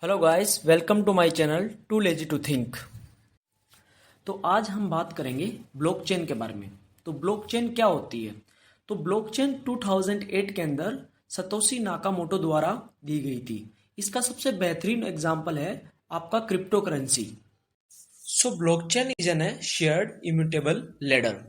Hello guys, welcome to my channel too lazy to think. तो आज हम बात करेंगे ब्लॉकचेन के बारे में। तो ब्लॉकचेन क्या होती है? तो ब्लॉकचेन 2008 के अंदर सतोशी नाकामोटो द्वारा दी गई थी। इसका सबसे बेहतरीन एग्जांपल है आपका cryptocurrency. So blockchain is an a shared immutable ledger.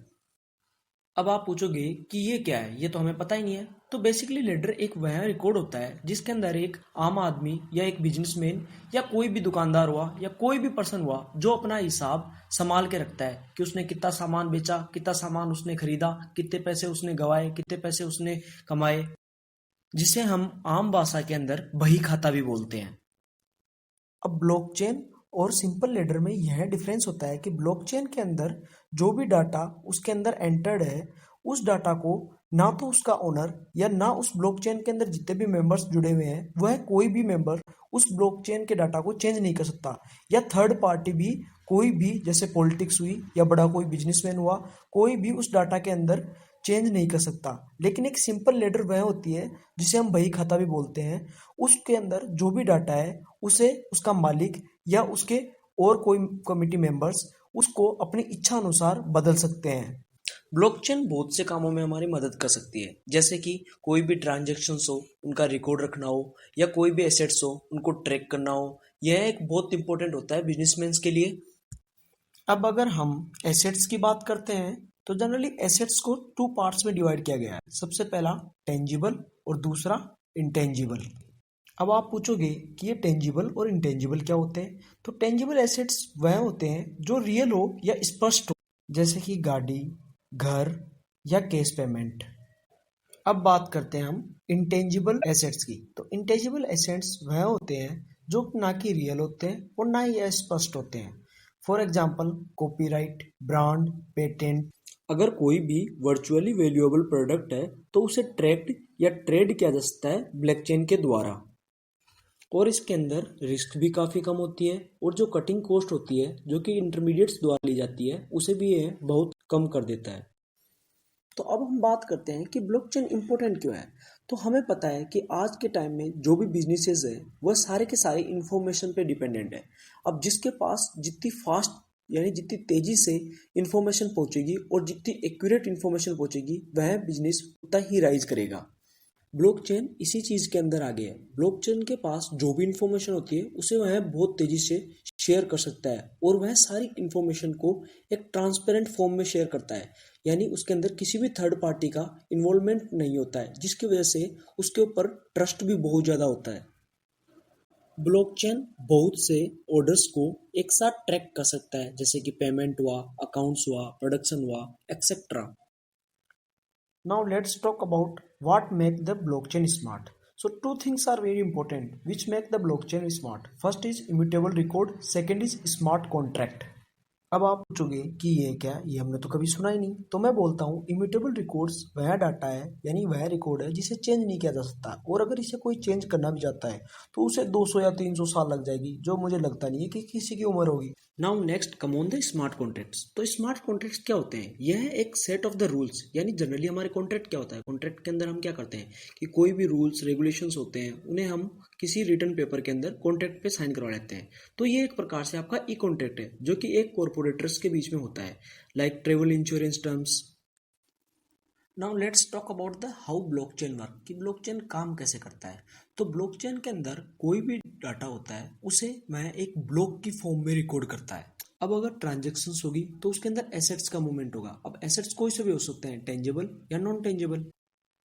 अब आप पूछोगे कि ये क्या है, ये तो हमें पता ही नहीं है। तो बेसिकली लेडर एक वह रिकॉर्ड होता है जिसके अंदर एक आम आदमी या एक बिजनेसमैन या कोई भी दुकानदार हुआ या कोई भी पर्सन हुआ जो अपना हिसाब संभाल के रखता है कि उसने कितना सामान बेचा, कितना सामान उसने खरीदा, कितने पैसे उसने गवाए, कितने पैसे उसने कमाए, जिसे हम आम भाषा के अंदर बही खाता भी बोलते हैं। अब ब्लॉकचेन और सिंपल लेडर में यह डिफरेंस होता है कि ब्लॉकचेन के अंदर जो भी डाटा उसके अंदर एंटर्ड है, उस डाटा को ना तो उसका ओनर या ना उस ब्लॉकचेन के अंदर जितने भी मेंबर्स जुड़े हुए हैं वह कोई भी मेंबर उस ब्लॉकचेन के डाटा को चेंज नहीं कर सकता, या थर्ड पार्टी भी कोई भी, जैसे पॉलिटिक्स हुई या बड़ा कोई बिजनेसमैन हुआ, कोई भी उस डाटा के अंदर चेंज नहीं कर सकता। लेकिन एक सिंपल लेडर वह होती है जिसे हम बही खाता भी बोलते हैं। उसके अंदर जो भी डाटा है उसे उसका मालिक या उसके और कोई कमिटी मेंबर्स उसको अपनी इच्छा अनुसार बदल सकते हैं। ब्लॉकचेन बहुत से कामों में हमारी मदद कर सकती है, जैसे कि कोई भी ट्रांजैक्शंस हो उनका रिकॉर्ड रखना हो, या कोई भी एसेट्स हो उनको ट्रैक करना हो। यह एक बहुत इंपॉर्टेंट होता है बिजनेसमैन के लिए। अब अगर हम एसेट्स की बात करते हैं तो जनरली एसेट्स को टू पार्ट्स में डिवाइड किया गया है। सबसे पहला टेंजिबल और दूसरा इंटेंजिबल। अब आप पूछोगे कि ये टेंजिबल और इंटेंजिबल क्या होते हैं? तो टेंजिबल एसेट्स वह होते हैं जो रियल हो या स्पष्ट हो, जैसे कि गाड़ी, घर या कैश पेमेंट। अब बात करते हैं हम इंटेंजिबल एसेट्स की। तो इंटेंजिबल एसेट्स वह होते हैं जो ना कि रियल होते हैं और ना ही स्पष्ट होते हैं। For example copyright, brand, patent. अगर कोई भी वर्चुअली वैल्यूएबल प्रोडक्ट है तो उसे ट्रैक्ड या ट्रेड किया जा सकता है ब्लॉकचेन के द्वारा, और इसके अंदर रिस्क भी काफ़ी कम होती है, और जो कटिंग कॉस्ट होती है जो कि इंटरमीडिएट्स द्वारा ली जाती है उसे भी यह बहुत कम कर देता है। तो अब हम बात करते हैं कि ब्लॉकचेन इंपॉर्टेंट क्यों है। तो हमें पता है कि आज के टाइम में जो भी बिजनेसेस है वह सारे के सारे इंफॉर्मेशन पे डिपेंडेंट है। अब जिसके पास जितनी फास्ट यानी जितनी तेजी से इंफॉर्मेशन पहुंचेगी और जितनी एक्यूरेट इंफॉर्मेशन पहुंचेगी वह बिजनेस उतना ही राइज करेगा। ब्लॉकचेन इसी चीज़ के अंदर आगे है। ब्लॉकचेन के पास जो भी इंफॉर्मेशन होती है उसे वह बहुत तेज़ी से शेयर कर सकता है, और वह सारी इंफॉर्मेशन को एक ट्रांसपेरेंट फॉर्म में शेयर करता है, यानी उसके अंदर किसी भी थर्ड पार्टी का इन्वॉल्वमेंट नहीं होता है, जिसकी वजह से उसके ऊपर ट्रस्ट भी बहुत ज़्यादा होता है। ब्लॉकचेन बहुत से ऑर्डर्स को एक साथ ट्रैक कर सकता है, जैसे कि पेमेंट हुआ, अकाउंट्स हुआ, प्रोडक्शन हुआ, etcetera. Now let's talk about what make the blockchain smart. So two things are very important which make the blockchain smart. First is immutable record, second is smart contract. अब आप पूछोगे कि ये क्या, ये हमने तो कभी सुना ही नहीं। तो मैं बोलता हूँ इम्यूटेबल रिकॉर्ड्स वह डाटा है, यानी वह रिकॉर्ड है जिसे चेंज नहीं किया जा सकता, और अगर इसे कोई चेंज करना भी चाहता है तो उसे 200 या 300 साल लग जाएगी, जो मुझे लगता नहीं है कि किसी की उम्र होगी। Now next come on the smart contracts. तो स्मार्ट कॉन्ट्रैक्ट्स क्या होते हैं? यह एक सेट ऑफ द रूल्स, यानी जनरली हमारे कॉन्ट्रैक्ट क्या होता है, कॉन्ट्रैक्ट के अंदर हम क्या करते हैं कि कोई भी रूल्स रेगुलेशंस होते हैं उन्हें हम किसी रिटर्न पेपर के अंदर कॉन्ट्रैक्ट पे साइन करवा लेते हैं। तो ये एक प्रकार से आपका ई कॉन्ट्रैक्ट है जो कि एक कॉर्पोरेटर्स के बीच में होता है, like travel insurance terms. Now let's talk about the how blockchain work, कि ब्लॉकचेन काम कैसे करता है। तो ब्लॉकचेन के अंदर कोई भी डाटा होता है उसे वह एक ब्लॉक की फॉर्म में रिकॉर्ड करता है। अब अगर ट्रांजेक्शन्स होगी तो उसके अंदर एसेट्स का मूवमेंट होगा। अब एसेट्स कोई से भी हो सकते हैं, टेंजेबल या नॉन टेंजेबल।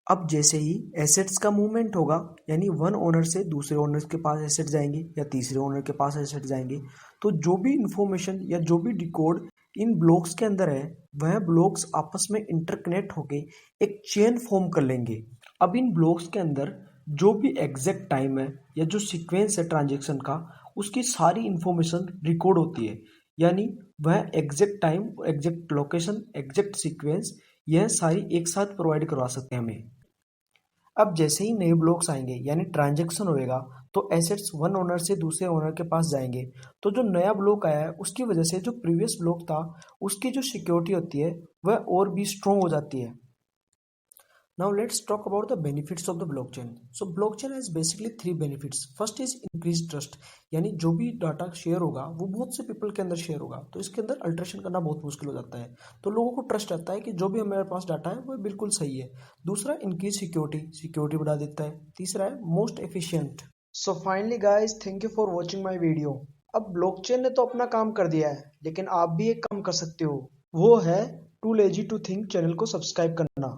अब जैसे ही एसेट्स का मूवमेंट होगा, यानी वन ओनर से दूसरे ओनर के पास एसेट जाएंगे या तीसरे ओनर के पास एसेट जाएंगे, तो जो भी इंफॉर्मेशन या जो भी रिकॉर्ड इन ब्लॉक्स के अंदर है वह ब्लॉक्स आपस में इंटरकनेक्ट होके एक चेन फॉर्म कर लेंगे। अब इन ब्लॉक्स के अंदर जो भी एग्जैक्ट टाइम है या जो सीक्वेंस है ट्रांजेक्शन का, उसकी सारी इंफॉर्मेशन रिकॉर्ड होती है, यानी वह exact time, exact location, exact sequence, यह सारी एक साथ प्रोवाइड करवा सकते हैं हमें। अब जैसे ही नए ब्लॉक्स आएंगे यानी ट्रांजैक्शन होएगा, तो एसेट्स वन ओनर से दूसरे ओनर के पास जाएंगे। तो जो नया ब्लॉक आया है उसकी वजह से जो प्रीवियस ब्लॉक था उसकी जो सिक्योरिटी होती है वह और भी स्ट्रॉन्ग हो जाती है। Now let's talk about the benefits of the blockchain. So blockchain has basically three benefits. First is increased trust, यानी जो भी डाटा शेयर होगा वो बहुत से पीपल के अंदर शेयर होगा, तो इसके अंदर अल्ट्रेशन करना बहुत मुश्किल हो जाता है, तो लोगों को ट्रस्ट रहता है कि जो भी हमारे पास डाटा है वो बिल्कुल सही है। दूसरा इंक्रीज सिक्योरिटी बढ़ा देता है। तीसरा है most efficient. So finally guys, thank you for watching my video. अब ब्लॉकचेन ने तो अपना काम कर दिया है, लेकिन आप भी एक काम कर सकते हो, वो है too lazy to think channel को सब्सक्राइब करना।